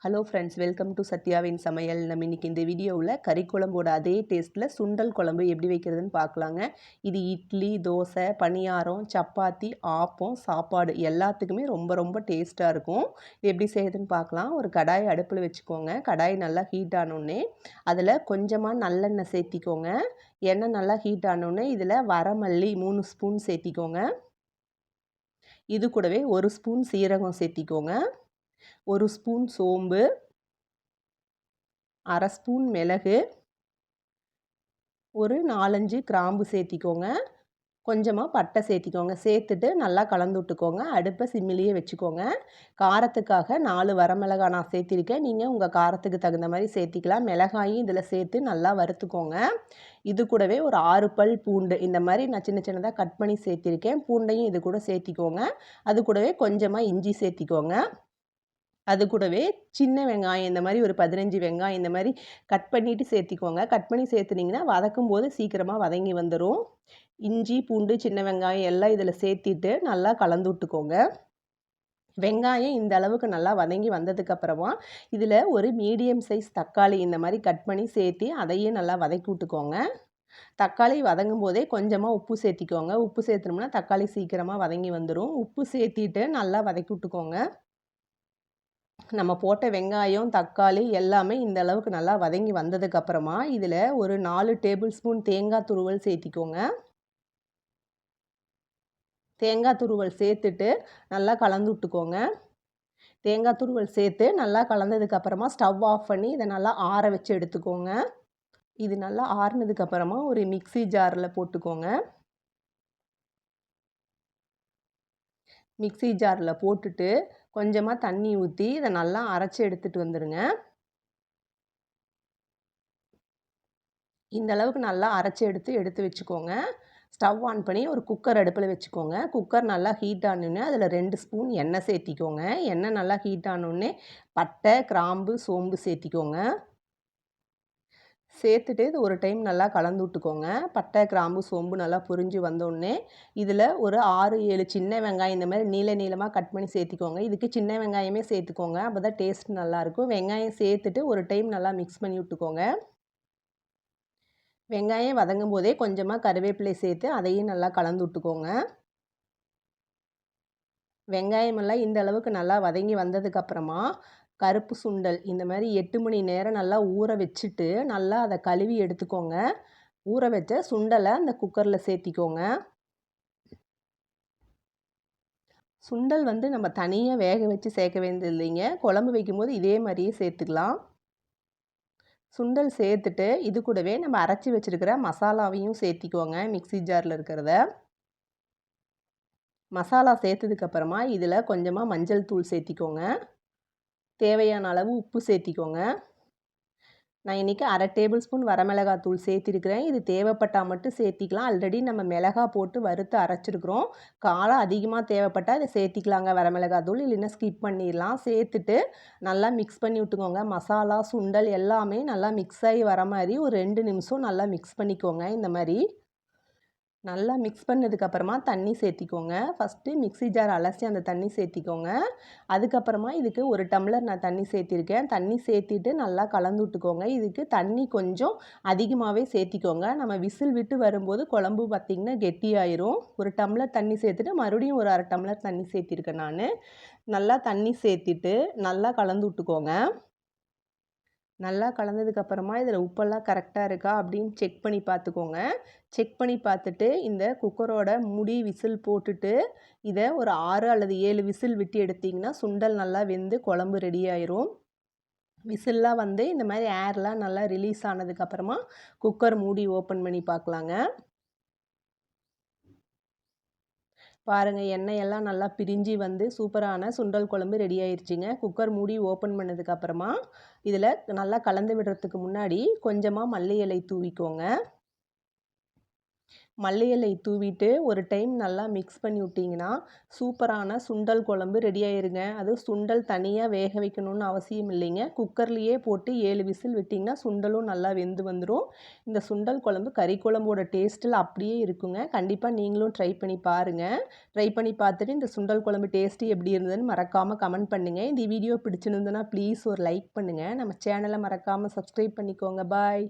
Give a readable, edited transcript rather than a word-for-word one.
Hello friends, welcome to சத்யாவின் சமையல். நம்ம இன்னைக்கு இந்த வீடியோவில் கறி குழம்போட அதே டேஸ்ட்டில் சுண்டல் குழம்பு எப்படி வைக்கிறதுன்னு பார்க்கலாங்க. இது இட்லி, தோசை, பணியாரம், சப்பாத்தி, ஆப்பம், சாப்பாடு எல்லாத்துக்குமே ரொம்ப ரொம்ப டேஸ்ட்டாக இருக்கும். இது எப்படி செய்யுதுன்னு பார்க்கலாம். ஒரு கடாயை அடுப்பில் வச்சுக்கோங்க. கடாய் நல்லா ஹீட் ஆனோடனே அதில் கொஞ்சமாக நல்லெண்ணெய் சேர்த்திக்கோங்க. எண்ணெய் நல்லா ஹீட் ஆனோடனே இதில் வரமல்லி 3 ஸ்பூன் சேர்த்திக்கோங்க. இது கூடவே 1 ஸ்பூன் சீரகம் சேர்த்திக்கோங்க. 1 ஸ்பூன் சோம்பு, 1/2 ஸ்பூன் மிளகு, ஒரு 4, 5 கிராம்பு சேர்த்திக்கோங்க. கொஞ்சமாக பட்டை சேர்த்திக்கோங்க. சேர்த்துட்டு நல்லா கலந்து விட்டுக்கோங்க. அடுப்பை சிம்மிலேயே வச்சுக்கோங்க. காரத்துக்காக 4 வரமிளகாய் நான் சேர்த்திருக்கேன். நீங்கள் உங்கள் காரத்துக்கு தகுந்த மாதிரி சேர்த்திக்கலாம். மிளகாயும் இதில் சேர்த்து நல்லா வறுத்துக்கோங்க. இது கூடவே ஒரு 6 பல் பூண்டு இந்த மாதிரி நான் சின்ன சின்னதாக கட் பண்ணி சேர்த்திருக்கேன். பூண்டையும் இது கூட சேர்த்திக்கோங்க. அது கூடவே கொஞ்சமாக இஞ்சி சேர்த்திக்கோங்க. அது கூடவே சின்ன வெங்காயம் இந்த மாதிரி ஒரு 15 வெங்காயம் இந்த மாதிரி கட் பண்ணிவிட்டு சேர்த்திக்கோங்க. கட் பண்ணி சேர்த்துனிங்கன்னா வதக்கும்போது சீக்கிரமாக வதங்கி வந்துடும். இஞ்சி, பூண்டு, சின்ன வெங்காயம் எல்லாம் இதில் சேர்த்திட்டு நல்லா கலந்து விட்டுக்கோங்க. வெங்காயம் இந்த அளவுக்கு நல்லா வதங்கி வந்ததுக்கப்புறமா இதில் ஒரு மீடியம் சைஸ் தக்காளி இந்த மாதிரி கட் பண்ணி சேர்த்து அதையும் நல்லா வதக்கி விட்டுக்கோங்க. தக்காளி வதங்கும் போதே கொஞ்சமாக உப்பு சேர்த்திக்கோங்க. உப்பு சேர்த்துனோம்னா தக்காளி சீக்கிரமாக வதங்கி வந்துடும். உப்பு சேர்த்திட்டு நல்லா வதக்கி விட்டுக்கோங்க. நம்ம போட்ட வெங்காயம், தக்காளி எல்லாமே இந்த அளவுக்கு நல்லா வதங்கி வந்ததுக்கப்புறமா இதில் ஒரு 4 டேபிள் ஸ்பூன் தேங்காய் துருவல் சேர்த்திக்கோங்க. தேங்காய் துருவல் சேர்த்துட்டு நல்லா கலந்து விட்டுக்கோங்க. தேங்காய் துருவல் சேர்த்து நல்லா கலந்ததுக்கப்புறமா ஸ்டவ் ஆஃப் பண்ணி இதை நல்லா ஆற வச்சு எடுத்துக்கோங்க. இது நல்லா ஆறுனதுக்கப்புறமா ஒரு மிக்ஸி ஜாரில் போட்டுக்கோங்க. மிக்ஸி ஜாரில் போட்டுட்டு கொஞ்சமாக தண்ணி ஊற்றி இதை நல்லா அரைச்சி எடுத்துகிட்டு வந்துடுங்க. இந்த அளவுக்கு நல்லா அரைச்சி எடுத்து வச்சுக்கோங்க. ஸ்டவ் ஆன் பண்ணி ஒரு குக்கர் அடுப்பில் வச்சுக்கோங்க. குக்கர் நல்லா ஹீட் ஆனோடனே அதில் 2 ஸ்பூன் எண்ணெய் சேர்த்திக்கோங்க. எண்ணெய் நல்லா ஹீட் ஆனோடனே பட்டை, கிராம்பு, சோம்பு சேர்த்திக்கோங்க. சேர்த்துட்டு இது ஒரு டைம் நல்லா கலந்து விட்டுக்கோங்க. பட்டை, கிராம்பு, சோம்பு நல்லா பொரிஞ்சு வந்தோடனே இதில் ஒரு 6, 7 சின்ன வெங்காயம் இந்த மாதிரி நீளமாக கட் பண்ணி சேர்த்திக்கோங்க. இதுக்கு சின்ன வெங்காயமே சேர்த்துக்கோங்க. அப்போ தான் டேஸ்ட் நல்லாயிருக்கும். வெங்காயம் சேர்த்துட்டு ஒரு டைம் நல்லா மிக்ஸ் பண்ணி விட்டுக்கோங்க. வெங்காயம் வதங்கும் போதே கொஞ்சமாக கருவேப்பிலை சேர்த்து அதையும் நல்லா கலந்து விட்டுக்கோங்க. வெங்காயமெல்லாம் இந்த அளவுக்கு நல்லா வதங்கி வந்ததுக்கப்புறமா கருப்பு சுண்டல் இந்த மாதிரி 8 மணி நேரம் நல்லா ஊற வச்சுட்டு நல்லா அதை கழுவி எடுத்துக்கோங்க. ஊற வச்ச சுண்டலை அந்த குக்கரில் சேர்த்திக்கோங்க. சுண்டல் நம்ம தனியாக வேக வச்சு சேர்க்க வேண்டியது இல்லைங்க. குழம்பு வைக்கும்போது இதே மாதிரியே சேர்த்துக்கலாம். சுண்டல் சேர்த்துட்டு இது கூடவே நம்ம அரைச்சி வச்சுருக்கிற மசாலாவையும் சேர்த்திக்கோங்க. மிக்ஸி ஜாரில் இருக்கிறத மசாலா சேர்த்ததுக்கப்புறமா இதில் கொஞ்சமாக மஞ்சள் தூள் சேர்த்திக்கோங்க. தேவையான அளவு உப்பு சேர்த்திக்கோங்க. நான் இன்றைக்கி 1/2 டேபிள் ஸ்பூன் வரமிளகாய் தூள் சேர்த்திருக்கிறேன். இது தேவைப்பட்டால் மட்டும் சேர்த்திக்கலாம். ஆல்ரெடி நம்ம மிளகாய் போட்டு வறுத்து அரைச்சிருக்கிறோம். காரம் அதிகமாக தேவைப்பட்டால் இதை சேர்த்திக்கலாங்க வரமிளகாய் தூள், இல்லைன்னா ஸ்கிப் பண்ணிடலாம். சேர்த்துட்டு நல்லா மிக்ஸ் பண்ணி விட்டுக்கோங்க. மசாலா, சுண்டல் எல்லாமே நல்லா மிக்ஸ் ஆகி வர மாதிரி ஒரு 2 நிமிஷம் நல்லா மிக்ஸ் பண்ணிக்கோங்க. இந்த மாதிரி நல்லா மிக்ஸ் பண்ணதுக்கப்புறமா தண்ணி சேர்த்திக்கோங்க. ஃபஸ்ட்டு மிக்ஸி ஜார் அலசி அந்த தண்ணி சேர்த்திக்கோங்க. அதுக்கப்புறமா இதுக்கு 1 டம்ளர் நான் தண்ணி சேர்த்திருக்கேன். தண்ணி சேர்த்திட்டு நல்லா கலந்து விட்டுக்கோங்க. இதுக்கு தண்ணி கொஞ்சம் அதிகமாகவே சேர்த்திக்கோங்க. நம்ம விசில் விட்டு வரும்போது குழம்பு பார்த்திங்கன்னா கெட்டியாயிரும். 1 டம்ளர் தண்ணி சேர்த்துட்டு மறுபடியும் ஒரு 1/2 டம்ளர் தண்ணி சேர்த்திருக்கேன் நான். நல்லா தண்ணி சேர்த்திட்டு நல்லா கலந்து விட்டுக்கோங்க. நல்லா கலந்ததுக்கப்புறமா இதில் உப்பெல்லாம் கரெக்டாக இருக்கா அப்படின்னு செக் பண்ணி பார்த்துக்கோங்க. செக் பண்ணி பார்த்துட்டு இந்த குக்கரோட மூடி விசில் போட்டுட்டு இதை ஒரு 6 அல்லது 7 விசில் விட்டு எடுத்திங்கன்னா சுண்டல் நல்லா வெந்து குழம்பு ரெடி ஆயிரும். விசில்லாம் இந்த மாதிரி ஏர்லாம் நல்லா ரிலீஸ் ஆனதுக்கப்புறமா குக்கர் மூடி ஓப்பன் பண்ணி பார்க்கலாங்க. பாருங்கள், எண்ணெயெல்லாம் நல்லா பிரிஞ்சு வந்து சூப்பரான சுண்டல் குழம்பு ரெடி ஆயிடுச்சுங்க. குக்கர் மூடி ஓப்பன் பண்ணதுக்கப்புறமா இதில் நல்லா கலந்து விடுறதுக்கு முன்னாடி கொஞ்சமாக மல்லி இலை தூவிக்கோங்க. மல்லி இலை தூவிட்டு ஒரு டைம் நல்லா மிக்ஸ் பண்ணி விட்டிங்கன்னா சூப்பரான சுண்டல் குழம்பு ரெடி ஆயிருங்க. அது சுண்டல் தனியாக வேக வைக்கணும்னு அவசியம் இல்லைங்க. குக்கர்லேயே போட்டு 7 விசில் விட்டிங்கன்னா சுண்டலும் நல்லா வெந்து வந்துடும். இந்த சுண்டல் குழம்பு கறி குழம்போட டேஸ்ட்டில் அப்படியே இருக்குங்க. கண்டிப்பாக நீங்களும் ட்ரை பண்ணி பாருங்கள். ட்ரை பண்ணி பார்த்துட்டு இந்த சுண்டல் குழம்பு டேஸ்ட்டு எப்படி இருந்ததுன்னு மறக்காமல் கமெண்ட் பண்ணுங்கள். இந்த வீடியோ பிடிச்சிருந்ததுன்னா ப்ளீஸ் ஒரு லைக் பண்ணுங்கள். நம்ம சேனலை மறக்காமல் சப்ஸ்கிரைப் பண்ணிக்கோங்க. பாய்.